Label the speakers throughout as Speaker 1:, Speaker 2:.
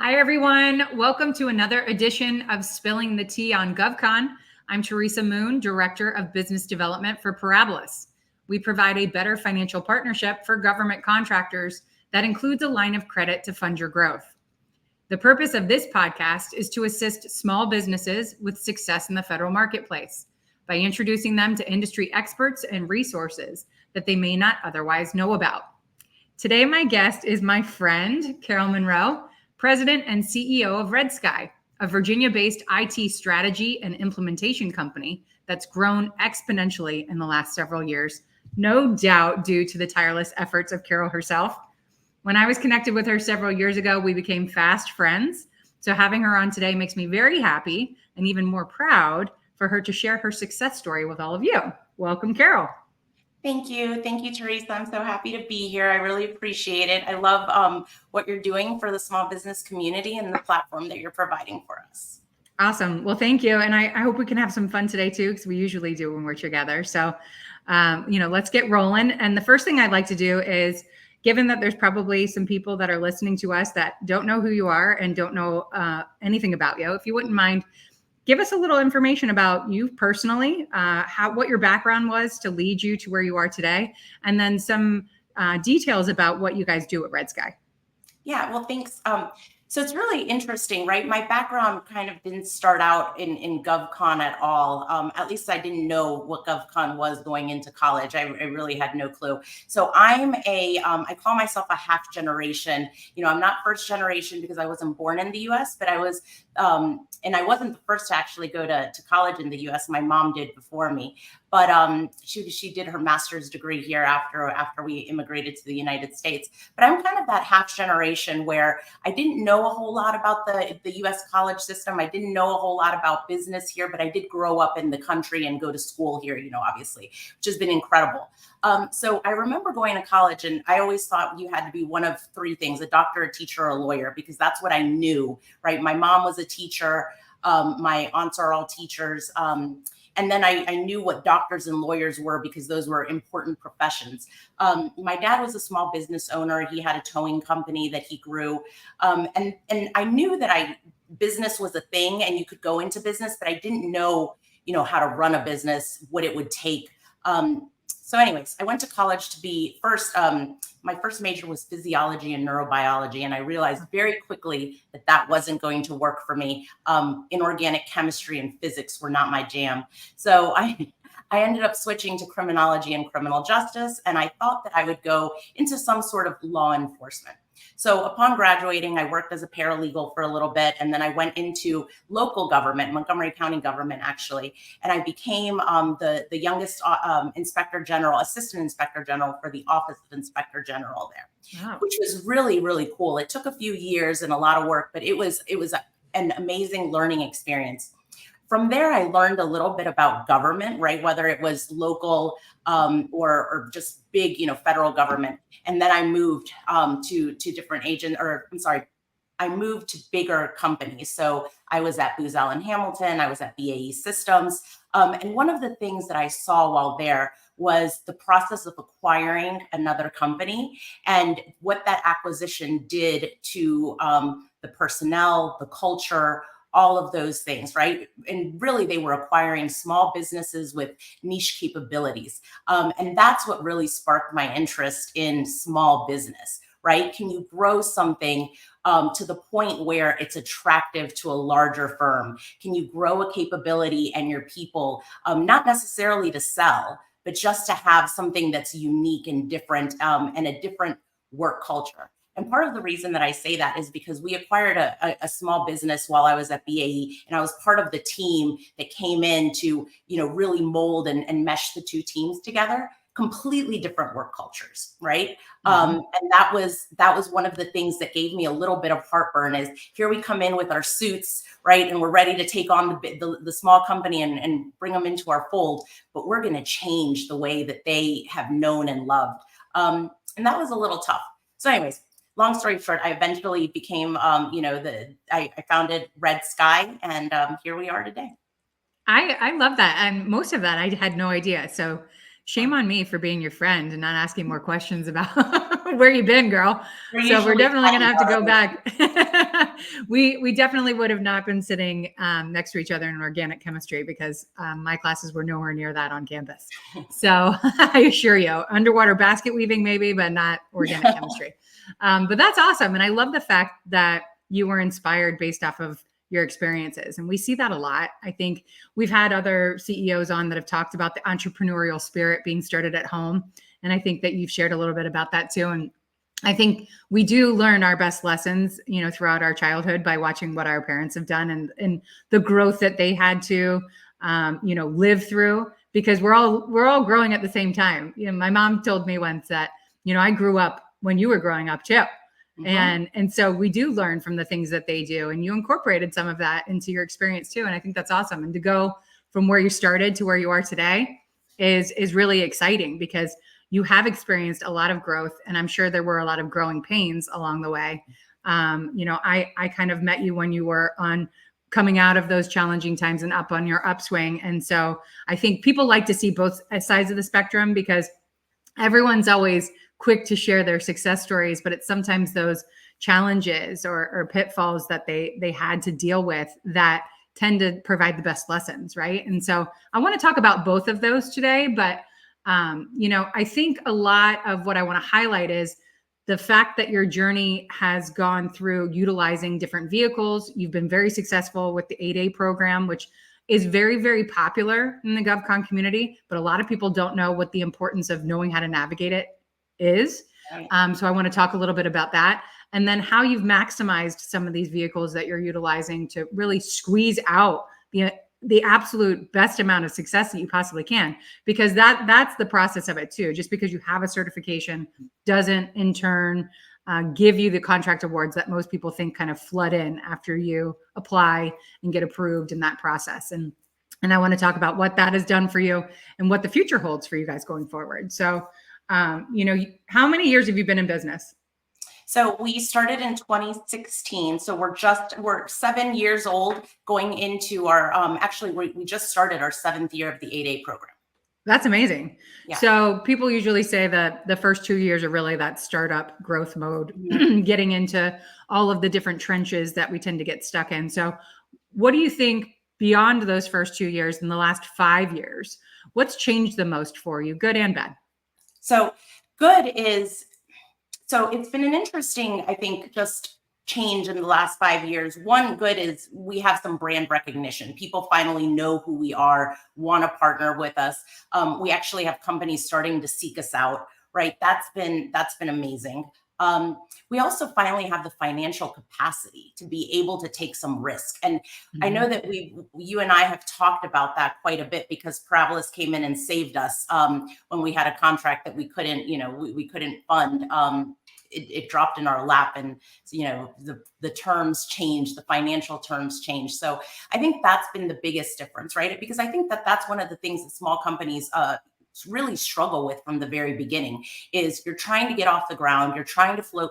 Speaker 1: Hi, everyone. Welcome to another edition of Spilling the Tea on GovCon. I'm Teresa Moon, Director of Business Development for Parabolis. We provide a better financial partnership for government contractors that includes a line of credit to fund your growth. The purpose of this podcast is to assist small businesses with success in the federal marketplace by introducing them to industry experts and resources that they may not otherwise know about. Today, my guest is my friend, Carol Monroe, President and CEO of RedSky, a Virginia-based IT strategy and implementation company that's grown exponentially in the last several years, no doubt due to the tireless efforts of Carol herself. When I was connected with her several years ago, we became fast friends. So having her on today makes me very happy and even more proud for her to share her success story with all of you. Welcome, Carol.
Speaker 2: Thank you. Thank you, Teresa. I'm so happy to be here. I really appreciate it. I love what you're doing for the small business community and the platform that you're providing for us.
Speaker 1: Awesome. Well, thank you. And I hope we can have some fun today too, because we usually do when we're together. So, let's get rolling. And the first thing I'd like to do is, given that there's probably some people that are listening to us that don't know who you are and don't know anything about you, if you wouldn't mind, give us a little information about you personally, what your background was to lead you to where you are today, and then some details about what you guys do at RedSky.
Speaker 2: Yeah, well, thanks. So it's really interesting, right? My background kind of didn't start out in GovCon at all. At least I didn't know what GovCon was going into college. I really had no clue. So I call myself a half generation. I'm not first generation because I wasn't born in the US, but I was, and I wasn't the first to actually go to college in the US. My mom did before me. But she did her master's degree here after we immigrated to the United States. But I'm kind of that half generation where I didn't know a whole lot about the U.S. college system. I didn't know a whole lot about business here, but I did grow up in the country and go to school here, obviously, which has been incredible. So I remember going to college, and I always thought you had to be one of three things: a doctor, a teacher, or a lawyer, because that's what I knew, right? My mom was a teacher. My aunts are all teachers. And then I knew what doctors and lawyers were because those were important professions. My dad was a small business owner. He had a towing company that he grew. And I knew that business was a thing and you could go into business, but I didn't know, how to run a business, what it would take. So anyways, I went to college to be my first major was physiology and neurobiology. And I realized very quickly that wasn't going to work for me. Inorganic chemistry and physics were not my jam. So I ended up switching to criminology and criminal justice. And I thought that I would go into some sort of law enforcement. So upon graduating, I worked as a paralegal for a little bit, and then I went into local government, Montgomery County government, actually, and I became the youngest inspector general, assistant inspector general for the Office of Inspector General there, wow, which was really, really cool. It took a few years and a lot of work, but it was an amazing learning experience. From there, I learned a little bit about government, right? Whether it was local or just big, federal government. And then I moved to different I moved to bigger companies. So I was at Booz Allen Hamilton, I was at BAE Systems. And one of the things that I saw while there was the process of acquiring another company and what that acquisition did to the personnel, the culture, all of those things, right? And really, they were acquiring small businesses with niche capabilities. And that's what really sparked my interest in small business, right? Can you grow something to the point where it's attractive to a larger firm? Can you grow a capability and your people, not necessarily to sell, but just to have something that's unique and different and a different work culture? And part of the reason that I say that is because we acquired a small business while I was at BAE, and I was part of the team that came in to, really mold and mesh the two teams together. Completely different work cultures, right? Mm-hmm. And that was one of the things that gave me a little bit of heartburn. Is here we come in with our suits, right, and we're ready to take on the small company and bring them into our fold, but we're going to change the way that they have known and loved, and that was a little tough. So, anyways. Long story short, I eventually became, I founded RedSky, and here we are today.
Speaker 1: I love that. And most of that I had no idea. So shame on me for being your friend and not asking more questions about where you been, girl?
Speaker 2: We're
Speaker 1: So we're
Speaker 2: usually
Speaker 1: definitely going to have to go
Speaker 2: friends.
Speaker 1: back. We definitely would have not been sitting next to each other in organic chemistry because my classes were nowhere near that on campus. So I assure you, underwater basket weaving maybe, but not organic chemistry. But that's awesome. And I love the fact that you were inspired based off of your experiences. And we see that a lot. I think we've had other CEOs on that have talked about the entrepreneurial spirit being started at home. And I think that you've shared a little bit about that too. And I think we do learn our best lessons, throughout our childhood by watching what our parents have done and the growth that they had to, live through, because we're all growing at the same time. My mom told me once that, I grew up when you were growing up too. And so we do learn from the things that they do, and you incorporated some of that into your experience too. And I think that's awesome. And to go from where you started to where you are today is really exciting, because you have experienced a lot of growth, and I'm sure there were a lot of growing pains along the way. I kind of met you when you were coming out of those challenging times and up on your upswing. And so I think people like to see both sides of the spectrum, because everyone's always quick to share their success stories, but it's sometimes those challenges or pitfalls that they had to deal with that tend to provide the best lessons, right? And so I want to talk about both of those today, but I think a lot of what I want to highlight is the fact that your journey has gone through utilizing different vehicles. You've been very successful with the 8A program, which is very, very popular in the GovCon community, but a lot of people don't know what the importance of knowing how to navigate it is.
Speaker 2: Right.
Speaker 1: So I want to talk a little bit about that, and then how you've maximized some of these vehicles that you're utilizing to really squeeze out the absolute best amount of success that you possibly can, because that's the process of it too. Just because you have a certification doesn't in turn give you the contract awards that most people think kind of flood in after you apply and get approved in that process. And I want to talk about what that has done for you and what the future holds for you guys going forward. So, how many years have you been in business?
Speaker 2: So we started in 2016. So we're 7 years old, going into our, actually, we just started our 7th year of the 8A program.
Speaker 1: That's amazing.
Speaker 2: Yeah.
Speaker 1: So people usually say that the first 2 years are really that startup growth mode, getting into all of the different trenches that we tend to get stuck in. So what do you think beyond those first 2 years, in the last 5 years, what's changed the most for you, good and bad?
Speaker 2: So it's been an interesting, I think, just change in the last 5 years. One good is we have some brand recognition. People finally know who we are, want to partner with us. We actually have companies starting to seek us out, right? That's been amazing. We also finally have the financial capacity to be able to take some risk. And I know that you and I have talked about that quite a bit, because Parabolis came in and saved us when we had a contract that we couldn't, we couldn't fund. It dropped in our lap, and the terms changed, the financial terms changed. So I think that's been the biggest difference, right? Because I think that that's one of the things that small companies really struggle with from the very beginning, is you're trying to get off the ground, you're trying to float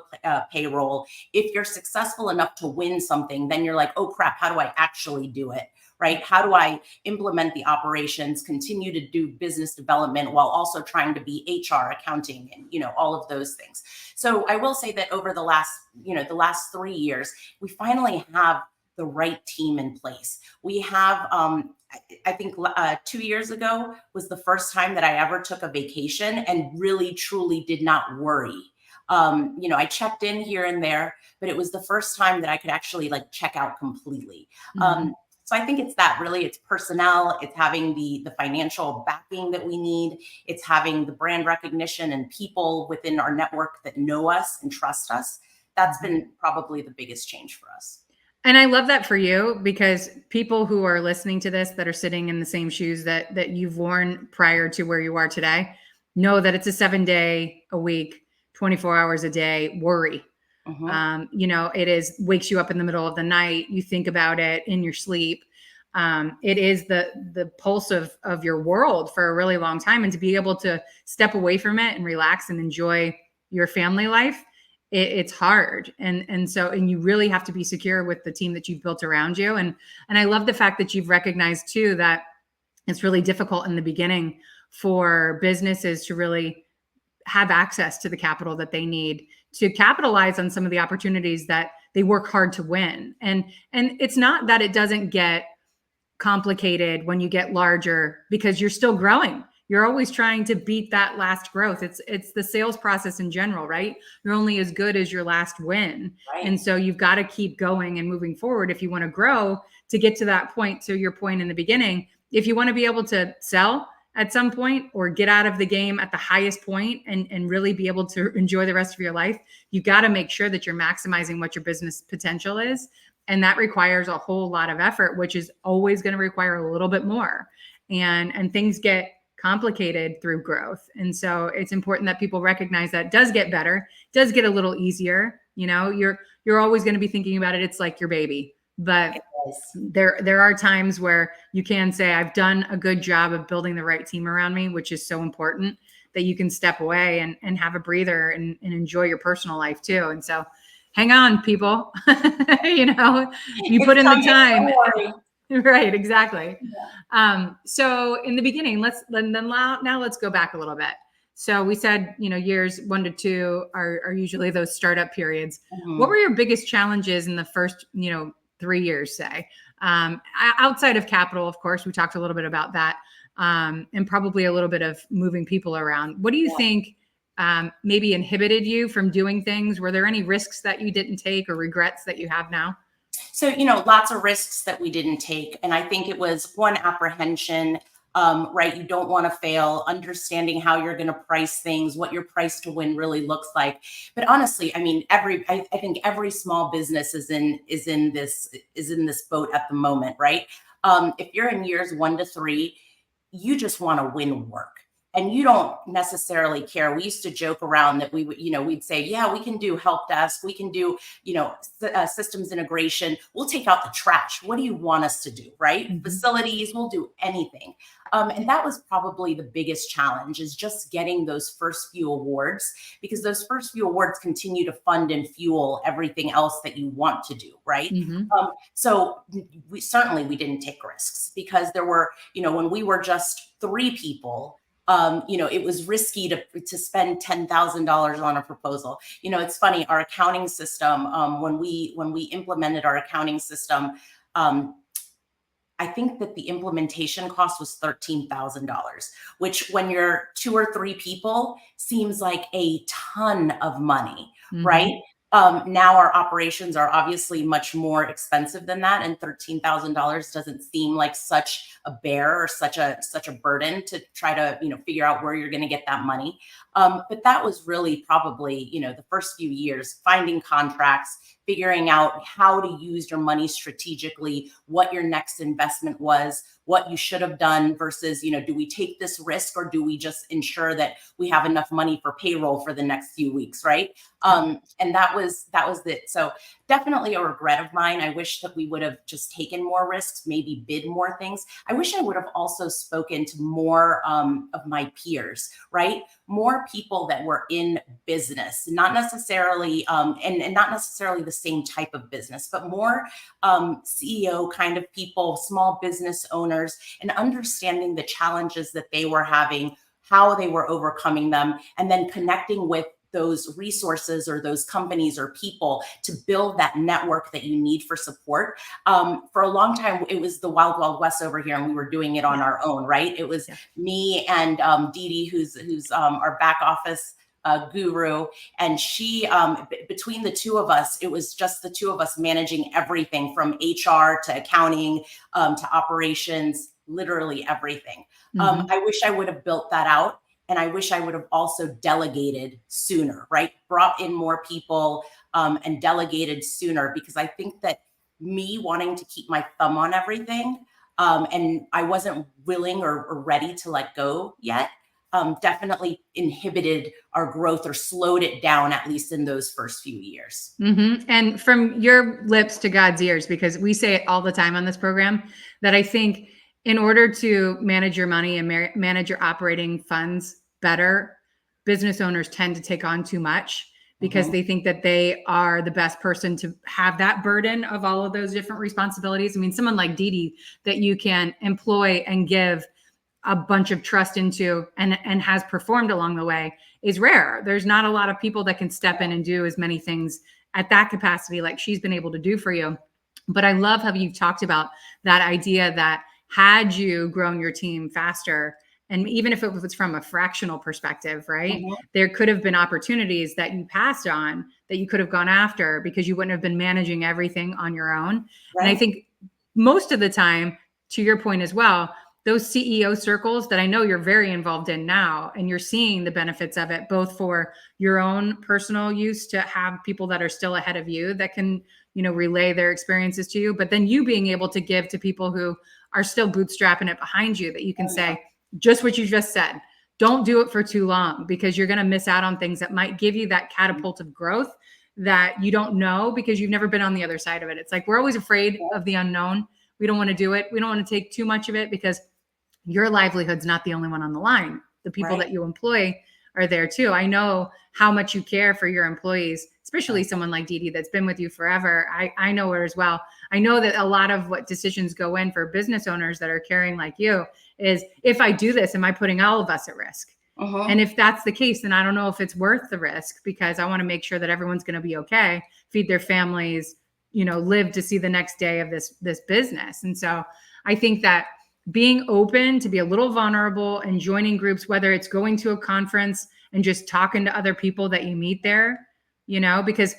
Speaker 2: payroll. If you're successful enough to win something, then you're like, oh crap, how do I actually do it? Right? How do I implement the operations, continue to do business development while also trying to be HR, accounting, and all of those things. So I will say that over the last 3 years, we finally have the right team in place. We have, I think 2 years ago was the first time that I ever took a vacation and really, truly did not worry. I checked in here and there, but it was the first time that I could actually check out completely. So I think it's that, really, it's personnel, it's having the financial backing that we need, it's having the brand recognition and people within our network that know us and trust us. That's been probably the biggest change for us.
Speaker 1: And I love that for you, because people who are listening to this that are sitting in the same shoes that you've worn prior to where you are today know that it's a 7-day a week, 24 hours a day worry. It wakes you up in the middle of the night. You think about it in your sleep. It is the pulse of your world for a really long time. And to be able to step away from it and relax and enjoy your family life, it's hard. And you really have to be secure with the team that you've built around you. And I love the fact that you've recognized too, that it's really difficult in the beginning for businesses to really have access to the capital that they need to capitalize on some of the opportunities that they work hard to win. And it's not that it doesn't get complicated when you get larger, because you're still growing. You're always trying to beat that last growth. It's the sales process in general, right? You're only as good as your last win.
Speaker 2: Right.
Speaker 1: And so you've got to keep going and moving forward if you want to grow to get to that point. To your point in the beginning, if you want to be able to sell at some point or get out of the game at the highest point and really be able to enjoy the rest of your life, you got to make sure that you're maximizing what your business potential is. And that requires a whole lot of effort, which is always going to require a little bit more. And things get complicated through growth. And so it's important that people recognize that it does get better, it does get a little easier. You know, you're always going to be thinking about it. It's like your baby. But there are times where you can say, I've done a good job of building the right team around me, which is so important, that you can step away and have a breather and enjoy your personal life too. And so hang on, people. You know, you put in the time. Right, exactly. Yeah. So in the beginning, now let's go back a little bit. So we said, you know, years 1 to 2 are usually those startup periods. Mm-hmm. What were your biggest challenges in the first, 3 years, say? Outside of capital, of course, we talked a little bit about that, and probably a little bit of moving people around. What do you think maybe inhibited you from doing things? Were there any risks that you didn't take or regrets that you have now?
Speaker 2: So, lots of risks that we didn't take. And I think it was one, apprehension, right? You don't want to fail, understanding how you're going to price things, what your price to win really looks like. But honestly, I mean, I think every small business is in this boat at the moment, right? If you're in years 1 to 3, you just want to win work. And you don't necessarily care. We used to joke around that we would, we'd say, yeah, we can do help desk. We can do, systems integration. We'll take out the trash. What do you want us to do? Right? Mm-hmm. Facilities, we'll do anything. And that was probably the biggest challenge, is just getting those first few awards, because those first few awards continue to fund and fuel everything else that you want to do. Right. Mm-hmm. So we didn't take risks, because there were, when we were just 3 people, it was risky to spend $10,000 on a proposal. It's funny, our accounting system, when we implemented our accounting system, I think that the implementation cost was $13,000, which when you're 2 or 3 people seems like a ton of money, mm-hmm. right? Now our operations are obviously much more expensive than that, and $13,000 doesn't seem like such a bear or such a burden to try to figure out where you're going to get that money. But that was really probably the first few years, finding contracts, figuring out how to use your money strategically, what your next investment was, what you should have done versus, do we take this risk, or do we just ensure that we have enough money for payroll for the next few weeks, right? And that was it. So definitely a regret of mine. I wish that we would have just taken more risks, maybe bid more things. I wish I would have also spoken to more of my peers, right? More people that were in business, not necessarily, and not necessarily the same type of business, but more CEO kind of people, small business owners, and understanding the challenges that they were having, how they were overcoming them, and then connecting with those resources or those companies or people to build that network that you need for support. For a long time, it was the wild, wild west over here, and we were doing it on our own, right? It was me and Dee Dee, who's our back office guru. And she, between the two of us, it was just the two of us managing everything from HR to accounting to operations, literally everything. Mm-hmm. I wish I would have built that out. And I wish I would have also delegated sooner, right? Brought in more people and delegated sooner, because I think that me wanting to keep my thumb on everything and I wasn't willing or ready to let go yet, definitely inhibited our growth or slowed it down, at least in those first few years.
Speaker 1: Mm-hmm. And from your lips to God's ears, because we say it all the time on this program, that I think in order to manage your money and manage your operating funds better, business owners tend to take on too much, because mm-hmm. they think that they are the best person to have that burden of all of those different responsibilities. I mean, someone like Dee Dee that you can employ and give a bunch of trust into and has performed along the way is rare. There's not a lot of people that can step in and do as many things at that capacity like she's been able to do for you. But I love how you've talked about that idea that had you grown your team faster, and even if it was from a fractional perspective, right, there could have been opportunities that you passed on that you could have gone after because you wouldn't have been managing everything on your own. And I think most of the time, to your point as well, those CEO circles that I know you're very involved in now, and you're seeing the benefits of it, both for your own personal use to have people that are still ahead of you that can, relay their experiences to you, but then you being able to give to people who are still bootstrapping it behind you, that you can say just what you just said. Don't do it for too long because you're going to miss out on things that might give you that catapult of growth that you don't know because you've never been on the other side of it. It's like we're always afraid of the unknown. We don't want to do it. We don't want to take too much of it because your livelihood's not the only one on the line. The people that you employ are there too. I know how much you care for your employees, especially someone like Dee Dee that's been with you forever. I know her as well. I know that a lot of what decisions go in for business owners that are caring like you is, if I do this, am I putting all of us at risk? And if that's the case, then I don't know if it's worth the risk because I want to make sure that everyone's going to be okay, feed their families, live to see the next day of this business. And so I think that being open to be a little vulnerable and joining groups, whether it's going to a conference and just talking to other people that you meet there, because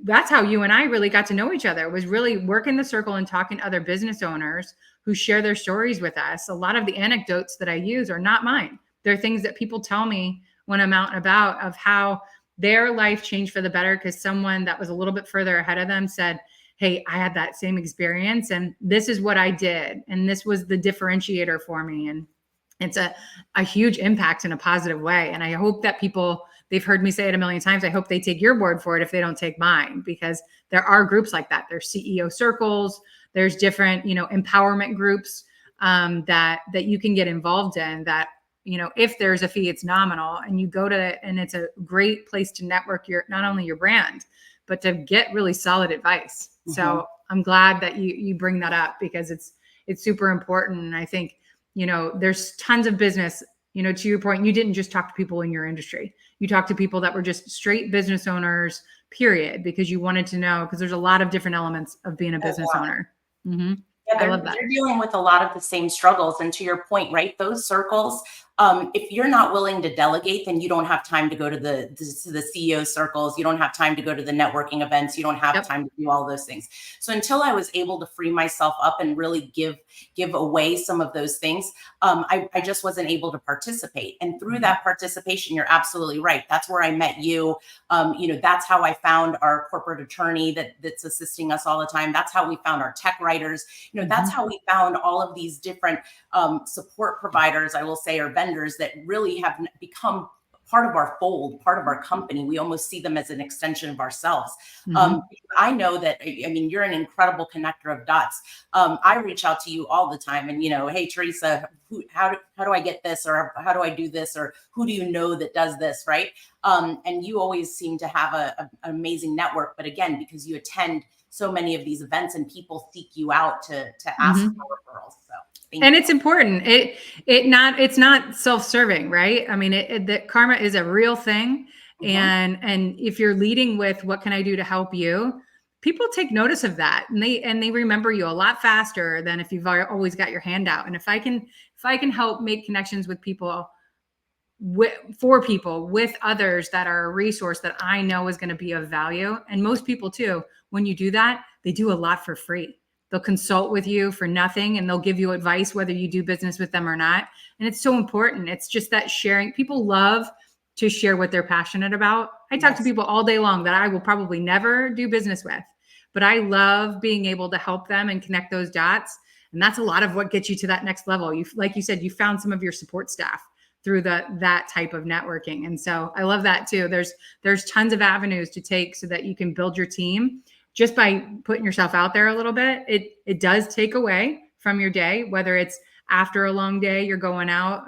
Speaker 1: that's how you and I really got to know each other, was really working the circle and talking to other business owners who share their stories with us. A lot of the anecdotes that I use are not mine. They're things that people tell me when I'm out and about of how their life changed for the better because someone that was a little bit further ahead of them said, hey, I had that same experience and this is what I did. And this was the differentiator for me. And it's a huge impact in a positive way. And I hope that they've heard me say it a million times. I hope they take your word for it if they don't take mine, because there are groups like that. There's CEO circles. There's different, empowerment groups that you can get involved in that, if there's a fee, it's nominal and you go to it and it's a great place to network not only your brand, but to get really solid advice. So I'm glad that you bring that up because it's super important. And I think, there's tons of business, to your point, you didn't just talk to people in your industry. You talked to people that were just straight business owners, period, because you wanted to know, because there's a lot of different elements of being a business owner.
Speaker 2: Yeah, they're dealing with a lot of the same struggles. And to your point, right, those circles, if you're not willing to delegate, then you don't have time to go to the CEO circles. You don't have time to go to the networking events. You don't have time to do all those things. So until I was able to free myself up and really give away some of those things, I just wasn't able to participate. And through that participation, you're absolutely right. That's where I met you. That's how I found our corporate attorney that's assisting us all the time. That's how we found our tech writers. That's how we found all of these different support providers, I will say, or vendors that really have become part of our fold, part of our company. We almost see them as an extension of ourselves. I know that, you're an incredible connector of dots. I reach out to you all the time and, hey, Teresa, how do I get this? Or how do I do this? Or who do you know that does this? Right. And you always seem to have an amazing network. But again, because you attend so many of these events and people seek you out to ask for referrals. So.
Speaker 1: And it's important. It's not self-serving, right? That karma is a real thing. And if you're leading with what can I do to help you, people take notice of that and they remember you a lot faster than if you've always got your hand out. And if I can help make connections with people, with others that are a resource that I know is going to be of value. And most people too, when you do that, they do a lot for free. They'll consult with you for nothing and they'll give you advice, whether you do business with them or not. And it's so important. It's just that sharing. People love to share what they're passionate about. I talk to people all day long that I will probably never do business with, but I love being able to help them and connect those dots. And that's a lot of what gets you to that next level. Like you said, you found some of your support staff through that type of networking. And so I love that too. There's tons of avenues to take so that you can build your team. Just by putting yourself out there a little bit, it does take away from your day, whether it's after a long day, you're going out.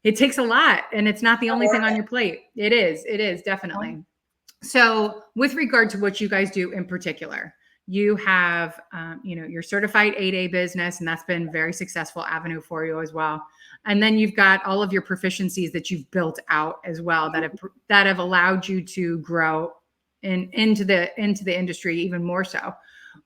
Speaker 1: It takes a lot and it's not the only thing on your plate. It is definitely. So with regard to what you guys do in particular, you have, your certified 8A business, and that's been a very successful avenue for you as well. And then you've got all of your proficiencies that you've built out as well that have allowed you to grow into the industry even more so.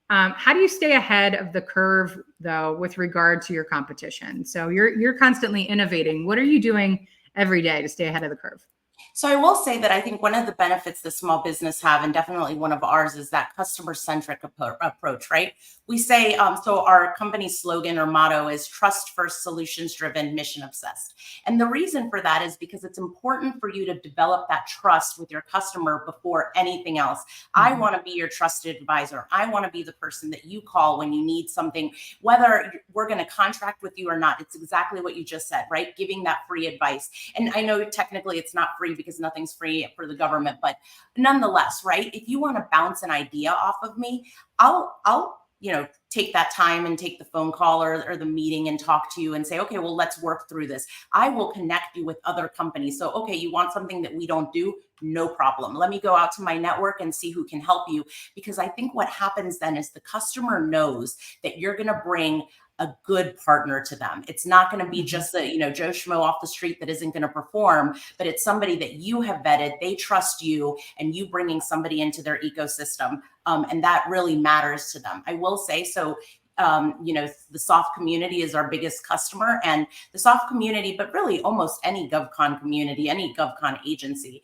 Speaker 1: How do you stay ahead of the curve, though, with regard to your competition? So you're constantly innovating. What are you doing every day to stay ahead of the curve?
Speaker 2: So I will say that I think one of the benefits that small business have, and definitely one of ours, is that customer-centric approach, right? We say, so our company slogan or motto is trust first, solutions driven, mission obsessed. And the reason for that is because it's important for you to develop that trust with your customer before anything else. I want to be your trusted advisor. I want to be the person that you call when you need something, whether we're going to contract with you or not. It's exactly what you just said, right? Giving that free advice. And I know technically it's not free because nothing's free for the government, but nonetheless, right? If you want to bounce an idea off of me, I'll take that time and take the phone call or the meeting and talk to you and say, okay, well, let's work through this. I will connect you with other companies. So, okay, you want something that we don't do? No problem. Let me go out to my network and see who can help you. Because I think what happens then is the customer knows that you're going to bring a good partner to them. It's not going to be just a, Joe Schmo off the street that isn't going to perform, but it's somebody that you have vetted, they trust you, and you bringing somebody into their ecosystem. And that really matters to them. I will say, so the soft community is our biggest customer, and the soft community, but really almost any GovCon community, any GovCon agency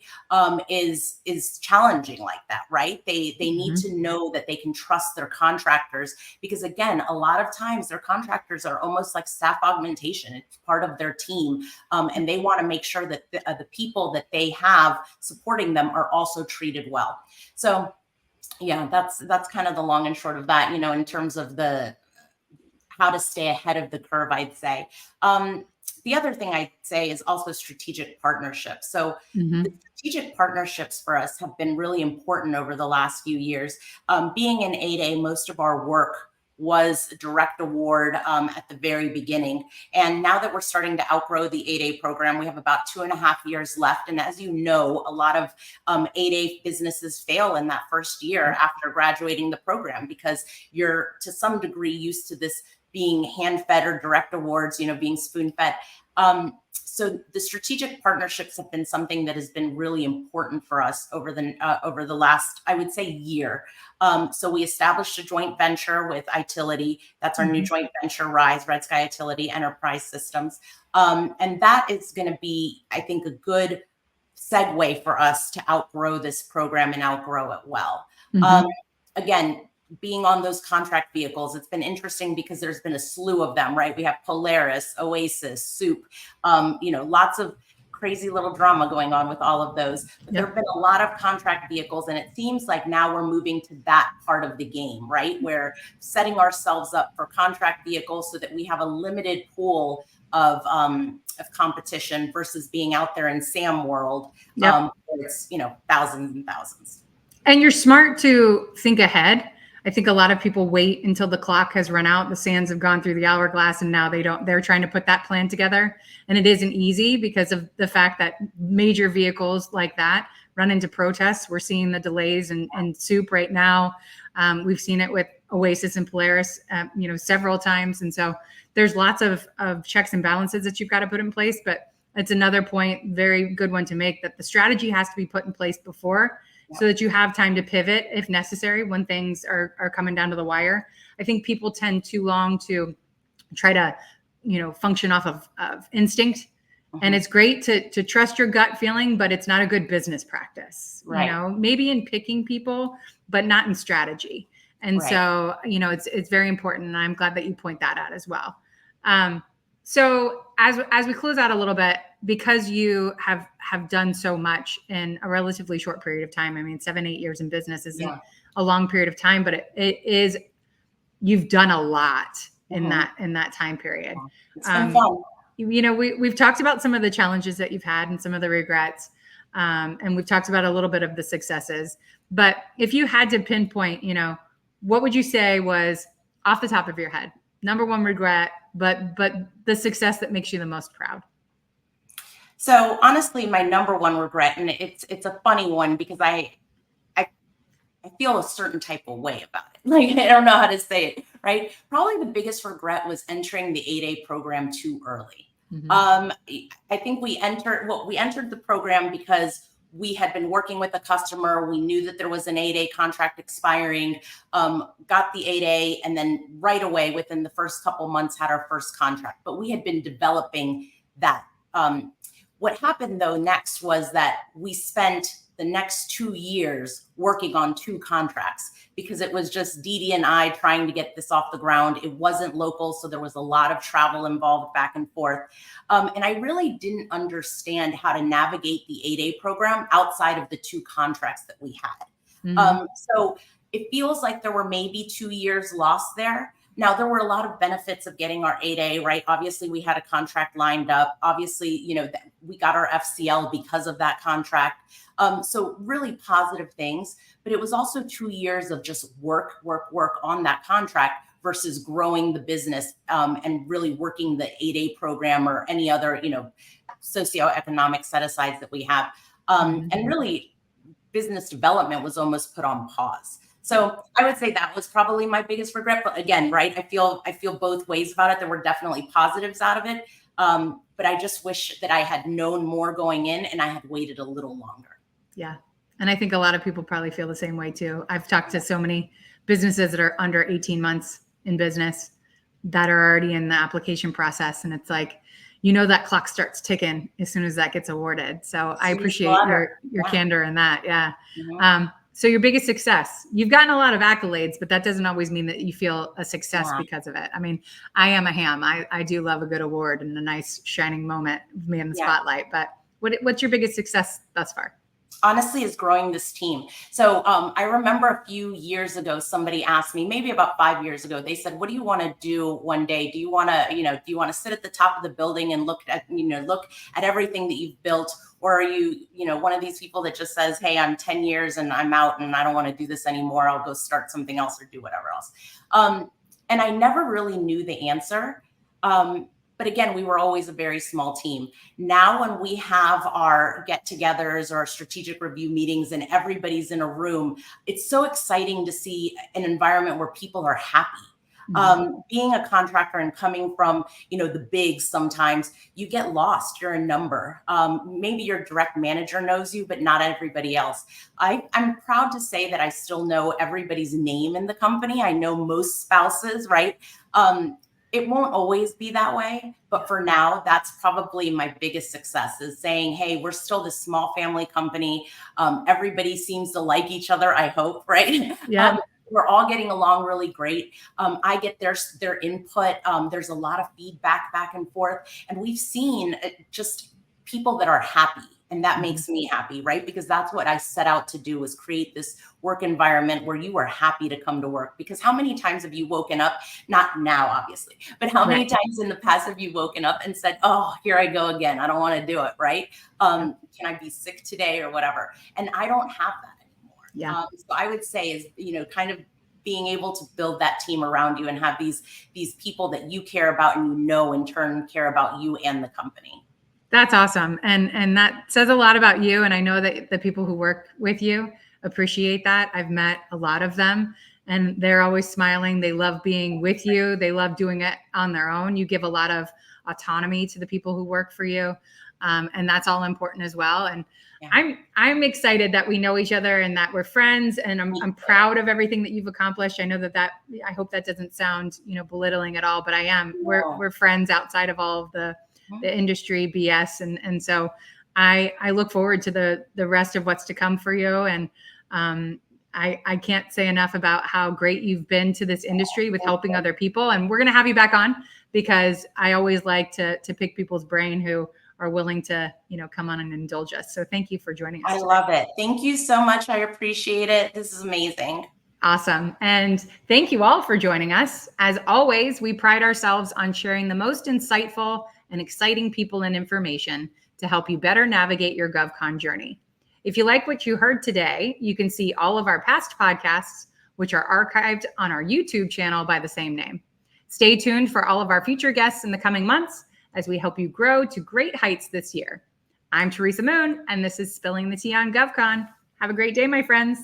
Speaker 2: is challenging like that, right? They need to know that they can trust their contractors, because again, a lot of times their contractors are almost like staff augmentation. It's part of their team, and they want to make sure that the people that they have supporting them are also treated well. So yeah, that's kind of the long and short of that, in terms of the how to stay ahead of the curve, I'd say. The other thing I'd say is also strategic partnerships. So the strategic partnerships for us have been really important over the last few years. Being in 8A, most of our work was a direct award at the very beginning. And now that we're starting to outgrow the 8A program, we have about 2.5 years left. And as you know, a lot of 8A businesses fail in that first year after graduating the program, because you're to some degree used to this being hand-fed or direct awards, being spoon-fed. So the strategic partnerships have been something that has been really important for us over the last, I would say, year. So we established a joint venture with Itility. That's our new joint venture, RISE, RedSky Itility Enterprise Systems. And that is going to be, I think, a good segue for us to outgrow this program and outgrow it well. Again, being on those contract vehicles, it's been interesting because there's been a slew of them, right? We have Polaris, Oasis, Soup, lots of crazy little drama going on with all of those. But there have been a lot of contract vehicles, and it seems like now we're moving to that part of the game, right? We're setting ourselves up for contract vehicles so that we have a limited pool of competition versus being out there in SAM world. Where it's, thousands and thousands.
Speaker 1: And you're smart to think ahead. I think a lot of people wait until the clock has run out, the sands have gone through the hourglass, and now they're trying to put that plan together. And it isn't easy because of the fact that major vehicles like that run into protests. We're seeing the delays in Soup right now. We've seen it with Oasis and Polaris, several times. And so there's lots of checks and balances that you've got to put in place. But it's another point, very good one to make, that the strategy has to be put in place before, so that you have time to pivot if necessary when things are coming down to the wire. I think people tend too long to try to, function off of instinct. And it's great to trust your gut feeling, but it's not a good business practice,
Speaker 2: right.
Speaker 1: Maybe in picking people, but not in strategy. And so, it's very important. And I'm glad that you point that out as well. So as we close out a little bit, because you have done so much in a relatively short period of time. I mean, 7-8 years in business isn't a long period of time, but it is, you've done a lot in that time period.
Speaker 2: It's been fun.
Speaker 1: We've talked about some of the challenges that you've had and some of the regrets. And we've talked about a little bit of the successes, but if you had to pinpoint, what would you say was, off the top of your head, number one regret, but the success that makes you the most proud?
Speaker 2: So honestly, my number one regret, and it's a funny one because I I feel a certain type of way about it. Like, I don't know how to say it, right? Probably the biggest regret was entering the 8A program too early. I think we entered the program because we had been working with a customer. We knew that there was an 8A contract expiring, got the 8A, and then right away, within the first couple months, had our first contract. But we had been developing that. What happened though next was that we spent the next 2 years working on 2 contracts because it was just Dee and I trying to get this off the ground. It wasn't local, so there was a lot of travel involved back and forth. And I really didn't understand how to navigate the 8A program outside of the 2 contracts that we had. So it feels like there were maybe 2 years lost there. Now, there were a lot of benefits of getting our 8A, right? Obviously, we had a contract lined up. Obviously, we got our FCL because of that contract. So really positive things, but it was also 2 years of just work on that contract versus growing the business and really working the 8A program or any other, socioeconomic set-asides that we have. And really, business development was almost put on pause. So I would say that was probably my biggest regret. But again, right, I feel both ways about it. There were definitely positives out of it. But I just wish that I had known more going in and I had waited a little longer.
Speaker 1: Yeah. And I think a lot of people probably feel the same way too. I've talked to so many businesses that are under 18 months in business that are already in the application process. And it's like, that clock starts ticking as soon as that gets awarded. So I appreciate your candor in that. Yeah. So your biggest success, you've gotten a lot of accolades, but that doesn't always mean that you feel a success because of it. I mean, I am a ham. I do love a good award and a nice shining moment of me in the spotlight. But what's your biggest success thus far?
Speaker 2: Honestly, is growing this team. So I remember a few years ago, somebody asked me, maybe about 5 years ago, they said, what do you want to do one day? Do you want to sit at the top of the building and look at everything that you've built? Or are you, one of these people that just says, hey, I'm 10 years and I'm out and I don't want to do this anymore. I'll go start something else or do whatever else. And I never really knew the answer. But again, we were always a very small team. Now, when we have our get-togethers or our strategic review meetings and everybody's in a room, it's so exciting to see an environment where people are happy. Being a contractor and coming from, the bigs, sometimes you get lost. You're a number. Maybe your direct manager knows you, but not everybody else. I'm proud to say that I still know everybody's name in the company. I know most spouses, right? It won't always be that way, but for now, that's probably my biggest success is saying, hey, we're still this small family company. Everybody seems to like each other, I hope, right?
Speaker 1: Yeah.
Speaker 2: We're all getting along really great. I get their input. There's a lot of feedback back and forth. And we've seen just people that are happy. And that makes me happy, right? Because that's what I set out to do, is create this work environment where you are happy to come to work. Because how many times have you woken up, not now, obviously, but how many times in the past have you woken up and said, oh, here I go again. I don't want to do it, right? Can I be sick today or whatever? And I don't have that anymore.
Speaker 1: Yeah.
Speaker 2: So I would say is, kind of being able to build that team around you and have these people that you care about and in turn care about you and the company.
Speaker 1: That's awesome. And that says a lot about you. And I know that the people who work with you appreciate that. I've met a lot of them and they're always smiling. They love being with you. They love doing it on their own. You give a lot of autonomy to the people who work for you. And that's all important as well. And I'm excited that we know each other and that we're friends, and I'm proud of everything that you've accomplished. I know that I hope that doesn't sound, belittling at all, but I am. We're friends outside of all of the industry BS. And so I look forward to the rest of what's to come for you. And I can't say enough about how great you've been to this industry with helping other people. And we're going to have you back on because I always like to pick people's brain who are willing to, come on and indulge us. So thank you for joining us.
Speaker 2: I love it. Thank you so much. I appreciate it. This is amazing.
Speaker 1: Awesome. And thank you all for joining us. As always, we pride ourselves on sharing the most insightful and exciting people and information to help you better navigate your GovCon journey. If you like what you heard today, you can see all of our past podcasts, which are archived on our YouTube channel by the same name. Stay tuned for all of our future guests in the coming months as we help you grow to great heights this year. I'm Teresa Moon, and this is Spilling the Tea on GovCon. Have a great day, my friends.